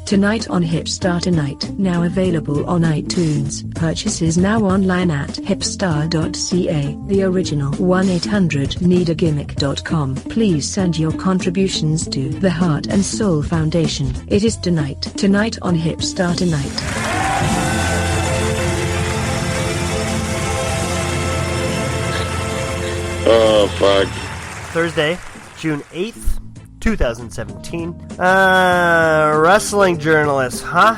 Tonight on HipStar Tonight. Now available on iTunes. Purchases now online at hipstar.ca. The original 1-800-NEED-A-GIMMICK.com. Please send your contributions to the Heart and Soul Foundation. It is tonight. Tonight on HipStar Tonight. Oh, fuck. Thursday, June 8th, 2017. Wrestling journalists, huh?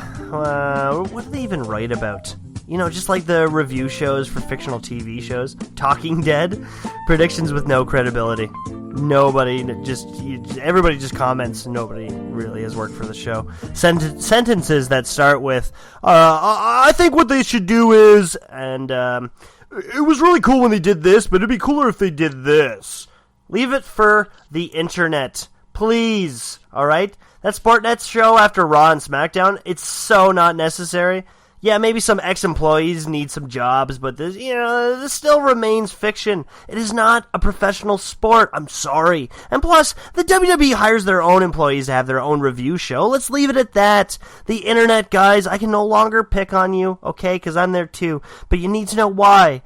What do they even write about? You know, just like the review shows for fictional TV shows. Talking Dead. Predictions with no credibility. Everybody just comments. Nobody really has worked for the show. Sentences that start with, I think what they should do is, and, it was really cool when they did this, but it'd be cooler if they did this. Leave it for the internet. Please. Alright? That Sportnet's show after Raw and SmackDown, it's so not necessary. Yeah, maybe some ex-employees need some jobs, but this still remains fiction. It is not a professional sport. I'm sorry. And plus, the WWE hires their own employees to have their own review show. Let's leave it at that. The internet, guys, I can no longer pick on you, okay, because I'm there too. But you need to know why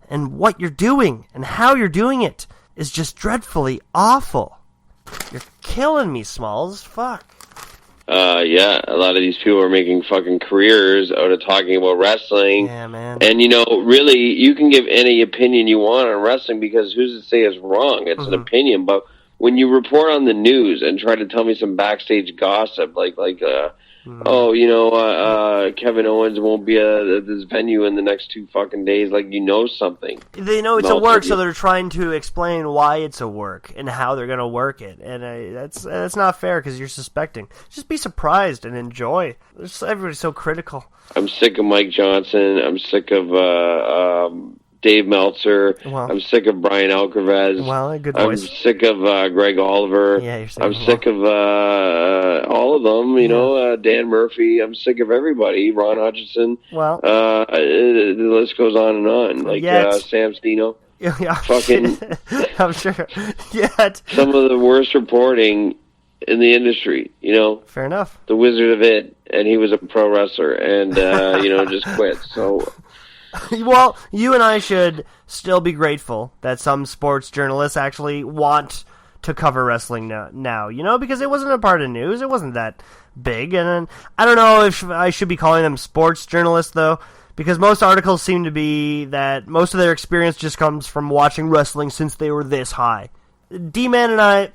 and what you're doing and how you're doing it is just dreadfully awful. You're killing me, Smalls. Fuck. Yeah, a lot of these people are making fucking careers out of talking about wrestling. Yeah, man. And, really, you can give any opinion you want on wrestling because who's to say it's wrong? It's an opinion. But when you report on the news and try to tell me some backstage gossip, Kevin Owens won't be at this venue in the next 2 fucking days, something. They know it's a work, so they're trying to explain why it's a work and how they're going to work it. And that's not fair because you're suspecting. Just be surprised and enjoy. Everybody's so critical. I'm sick of Mike Johnson. I'm sick of Dave Meltzer. Well, I'm sick of Brian Alvarez. Well, good voice. I'm sick of Greg Oliver. Yeah, you're sick I'm sick of all of them, Dan Murphy. I'm sick of everybody. Ron Hutchinson. Well, the list goes on and on. Sam Stino. Yeah, fucking. I'm sure. Yeah. Some of the worst reporting in the industry, Fair enough. The Wizard of It, and he was a pro wrestler, and, just quit, so... Well, you and I should still be grateful that some sports journalists actually want to cover wrestling now, because it wasn't a part of news. It wasn't that big. And I don't know if I should be calling them sports journalists, though, because most articles seem to be that most of their experience just comes from watching wrestling since they were this high. D-Man and I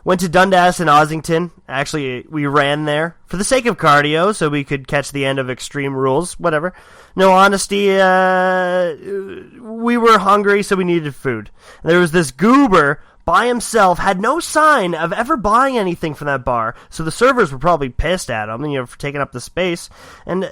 went to Dundas and Ossington. Actually, we ran there for the sake of cardio so we could catch the end of Extreme Rules, whatever. No honesty, we were hungry, so we needed food. There was this goober by himself, had no sign of ever buying anything from that bar, so the servers were probably pissed at him, for taking up the space. And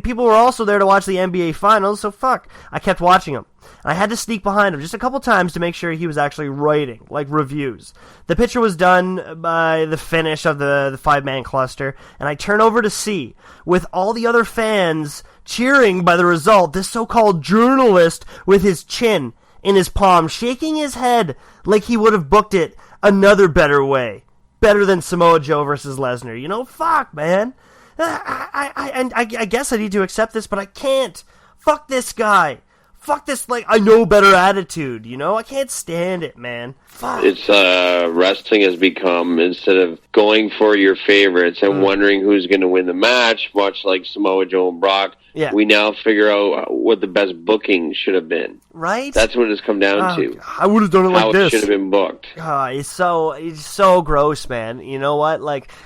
people were also there to watch the NBA Finals, so fuck. I kept watching him. I had to sneak behind him just a couple times to make sure he was actually writing, reviews. The picture was done by the finish of the 5-man cluster, and I turn over to see, with all the other fans cheering by the result, this so-called journalist with his chin in his palm, shaking his head like he would have booked it another better way. Better than Samoa Joe versus Lesnar. Fuck, man. I guess I need to accept this, but I can't. Fuck this guy. Fuck this, I know better attitude, I can't stand it, man. Fuck. It's, wrestling has become, instead of going for your favorites and wondering who's going to win the match, much like Samoa Joe and Brock, we now figure out what the best booking should have been. Right? That's what it's come down to. I would have done it like this. How it should have been booked. It's so gross, man. You know what?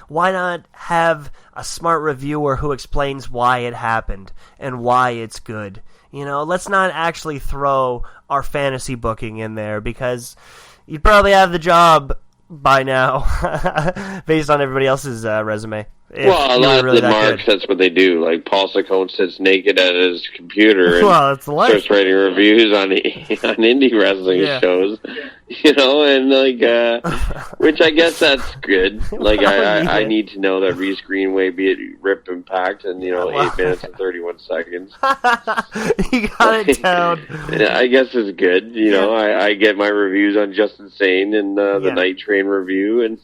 Why not have a smart reviewer who explains why it happened and why it's good? Let's not actually throw our fantasy booking in there because you'd probably have the job by now based on everybody else's resume. Well, a lot of the marks, that's what they do. Like Paul Saccone sits naked at his computer and it's the life. starts writing reviews on indie wrestling shows. and which I guess that's good. Like, I need to know that Reese Greenway beat Rip Impact in, 8 minutes and 31 seconds. You got it down. I guess it's good. I get my reviews on Justin Sane and the Night Train review. And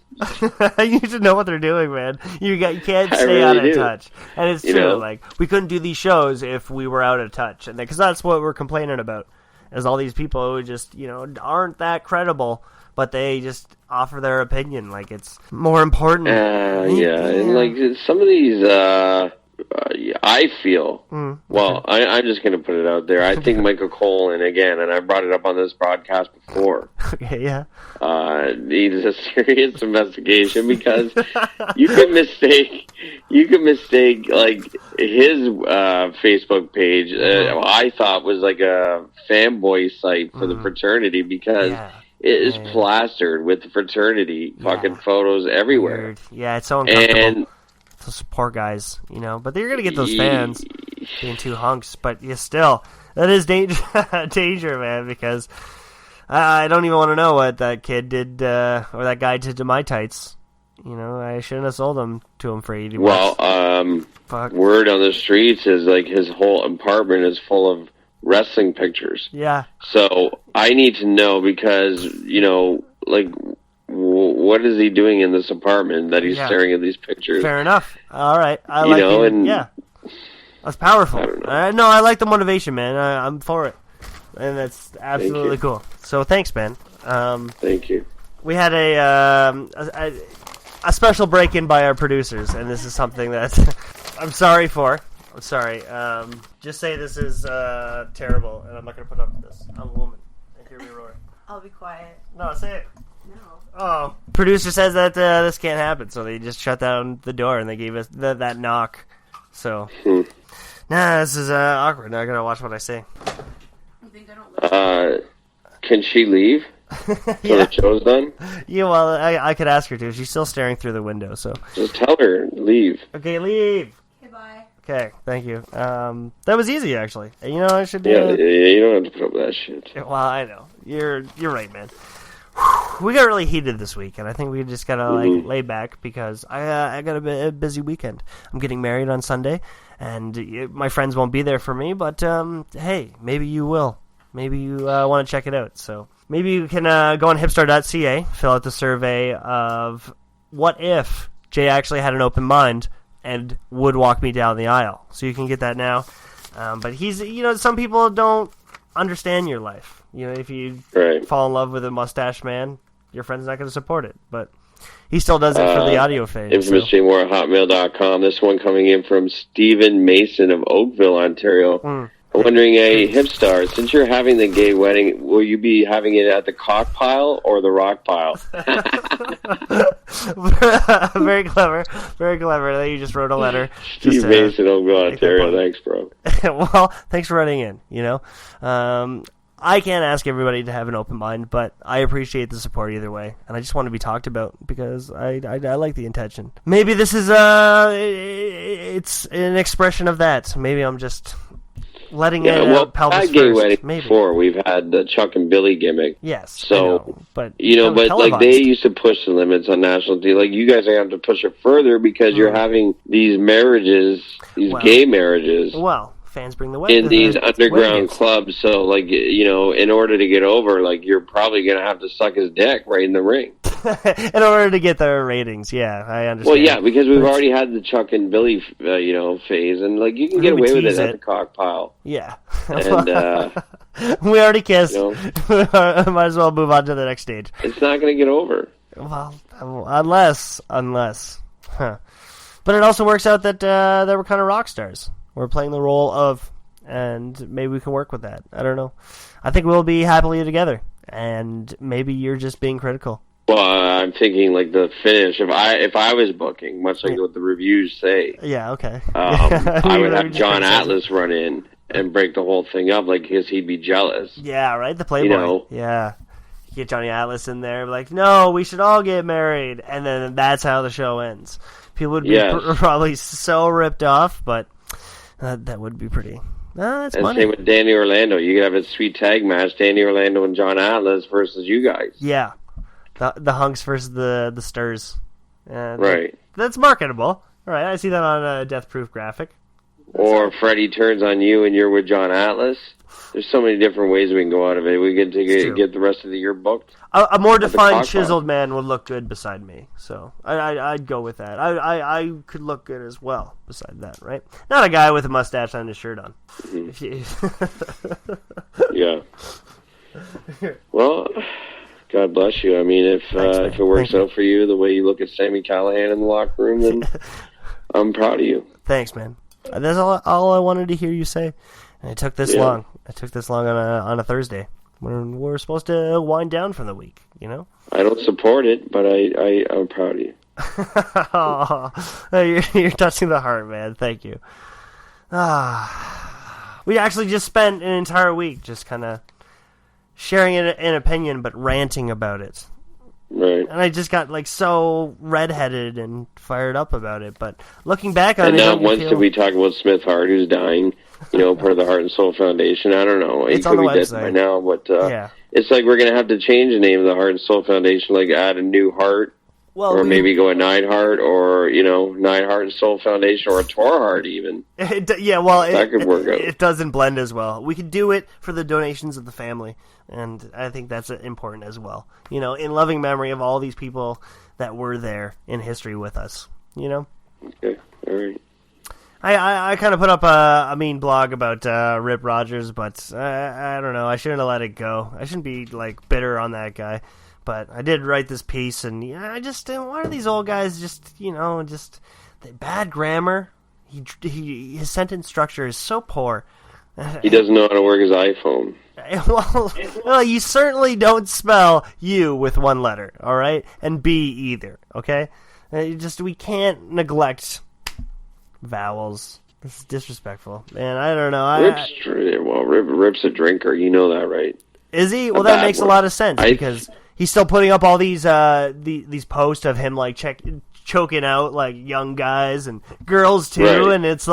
you should know what they're doing, man. You can't stay out of touch. And it's true. Like, we couldn't do these shows if we were out of touch. And because that's what we're complaining about. As all these people who just, aren't that credible, but they just offer their opinion like it's more important. And like some of these, I feel, I'm just going to put it out there. I think Michael Cole, and I brought it up on this broadcast before. Okay, yeah. Needs a serious investigation because you can mistake like his Facebook page. I thought was like a fanboy site for the fraternity because it is plastered with the fraternity fucking photos everywhere. Weird. Yeah, it's so uncomfortable. And those poor guys, but you're gonna get those fans being two hunks. But still, that is danger, man, because I don't even want to know what that kid did or that guy did to my tights. I shouldn't have sold them to him for $80. Well, word on the streets is like his whole apartment is full of wrestling pictures. Yeah. So I need to know because what is he doing in this apartment that he's staring at these pictures? Fair enough. All right. I like it. That's powerful. I like the motivation, man. I'm for it. And that's absolutely cool. So thanks, man. Thank you. We had a special break-in by our producers, and this is something that I'm sorry for. I'm sorry. Just say this is terrible, and I'm not going to put up with this. I'm a woman. And here we roar. I'll be quiet. No, say it. No. Oh. Producer says that this can't happen, so they just shut down the door, and they gave us that knock. So, this is awkward. Now I got to watch what I say. You think I don't listen? Can she leave? So the show's done? Yeah, well, I could ask her to. She's still staring through the window, so. Just tell her, leave. Okay, leave. Okay, bye. Okay, thank you. That was easy, actually. I should do. Yeah, you don't have to put up with that shit. Well, I know. You're right, man. We got really heated this week, and I think we just gotta lay back because I got a busy weekend. I'm getting married on Sunday, and my friends won't be there for me. But hey, maybe you will. Maybe you want to check it out. So maybe you can go on HipStar.ca, fill out the survey of what if Jay actually had an open mind and would walk me down the aisle. So you can get that now. But he's, some people don't understand your life. If you fall in love with a mustache man, your friend's not going to support it. But he still does it for the audio fame. InfamousJMoore at hotmail.com. This one coming in from Stephen Mason of Oakville, Ontario. I'm wondering, HipStar, since you're having the gay wedding, will you be having it at the cock pile or the rock pile? Very clever. Very clever. You just wrote a letter. Steve Mason, Oakville, Ontario. Thanks, bro. Well, thanks for writing in, I can't ask everybody to have an open mind, but I appreciate the support either way, and I just want to be talked about because I like the intention. Maybe this is it's an expression of that. Maybe I'm just letting pelvis gay first. Wedding maybe. Before we've had the Chuck and Billy gimmick. Yes, so but like they used to push the limits on national TV. Like you guys are going to have to push it further because you're having these marriages, gay marriages. Well. Fans bring the wedding in these underground clubs, so in order to get over, you're probably gonna have to suck his dick right in the ring. In order to get their ratings, yeah, I understand. Well, yeah, because we've already had the Chuck and Billy, phase, and you can get away with it at the cock pile. Yeah, and we already kissed. Might as well move on to the next stage. It's not gonna get over. Well, unless, huh? But it also works out that they were kind of rock stars. We're playing the role of, and maybe we can work with that. I don't know. I think we'll be happily together, and maybe you're just being critical. Well, I'm thinking the finish. If I was booking, much like what the reviews say. Yeah. Okay. I would have John Atlas run in and break the whole thing up, because he'd be jealous. Yeah. Right. The Playboy. Yeah. You get Johnny Atlas in there, no, we should all get married, and then that's how the show ends. People would be probably so ripped off, but. That would be pretty That's and money. same with Danny Orlando. You could have a sweet tag match, Danny Orlando and John Atlas versus you guys. Yeah. The hunks versus the stirs. Right. That's marketable. All right, I see that on a Death Proof graphic. Or Freddie turns on you and you're with John Atlas. There's so many different ways we can go out of it. We get to get the rest of the year booked. A more defined, chiseled man would look good beside me. So I'd go with that. I could look good as well beside that, right? Not a guy with a mustache and a shirt on. Mm-hmm. Yeah. Well, God bless you. I mean, if it works out for you the way you look at Sami Callihan in the locker room, then I'm proud of you. Thanks, man. That's all I wanted to hear you say. And it took this long. It took this long on a Thursday when we're supposed to wind down from the week, you know? I don't support it, but I'm proud of you. You're touching the heart, man. Thank you. We actually just spent an entire week just kind of sharing an opinion, but ranting about it. Right. And I just got so redheaded and fired up about it. But looking back on and it, not once did we talk about Smith Hart, who's dying. Part of the Heart and Soul Foundation. I don't know. It's he on could the be website. dead by now, but it's like we're gonna have to change the name of the Heart and Soul Foundation, like add a new heart, or maybe go a Neidhart, or Neidhart and Soul Foundation, or a Torhart even. That could work out. It doesn't blend as well. We could do it for the donations of the family, and I think that's important as well. In loving memory of all these people that were there in history with us. Okay, all right. I kind of put up a mean blog about Rip Rogers, but I don't know. I shouldn't have let it go. I shouldn't be bitter on that guy. But I did write this piece, and I just why are these old guys just bad grammar? His sentence structure is so poor. He doesn't know how to work his iPhone. Well, you certainly don't spell U with one letter, all right, and B either. Okay, we can't neglect vowels. This is disrespectful, man. I don't know. Rip's a drinker. You know that, right? Is he? Well, that makes a lot of sense because he's still putting up all these posts of him choking out young guys and girls too, right. And it's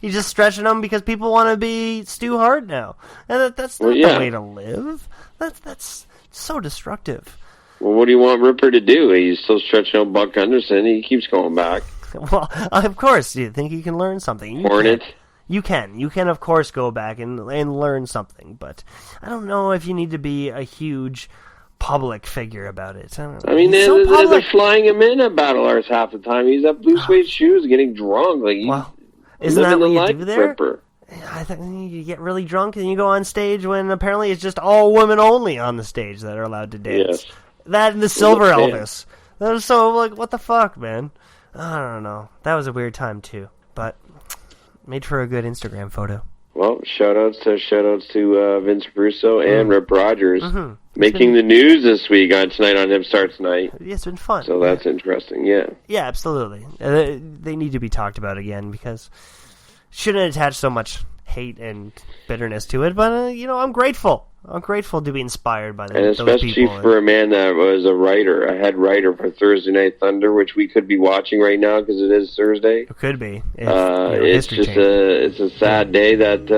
he's just stretching them because people want to be Stu Hart now, and that's not the way to live. That's so destructive. Well, what do you want Ripper to do? He's still stretching out Buck Henderson. He keeps going back. Well, of course, you think you can learn something. You can, of course, go back and learn something, but I don't know if you need to be a huge public figure about it. I mean, they're flying him in at Battle Arts half the time. He's at blue suede shoes, getting drunk. Isn't that what you do there? Ripper. I think you get really drunk and you go on stage when apparently it's just all women only on the stage that are allowed to dance. Yes. That and the Silver Elvis. That was so what the fuck, man? I don't know. That was a weird time too, but made for a good Instagram photo. Well, shoutouts to Vince Russo and Rip Rogers making the news this week tonight on HipStar Tonight. Yeah, it's been fun. So that's interesting. Yeah. Yeah, absolutely. They need to be talked about again because shouldn't attach so much hate and bitterness to it. But I'm grateful. I'm grateful to be inspired by them. And especially for a man that was a head writer for Thursday Night Thunder, which we could be watching right now because it is Thursday. It could be. It's a sad day that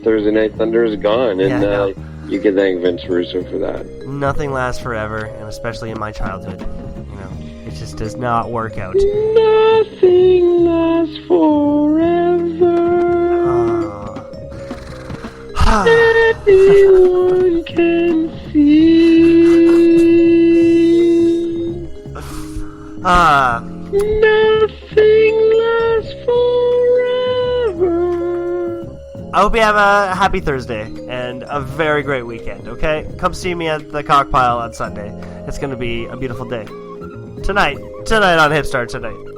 Thursday Night Thunder is gone, and you can thank Vince Russo for that. Nothing lasts forever, and especially in my childhood, it just does not work out. Nothing lasts forever. Anyone can see. Nothing lasts forever. I hope you have a happy Thursday and a very great weekend, okay? Come see me at the Cockpile on Sunday. It's going to be a beautiful day. Tonight on HipStar Tonight.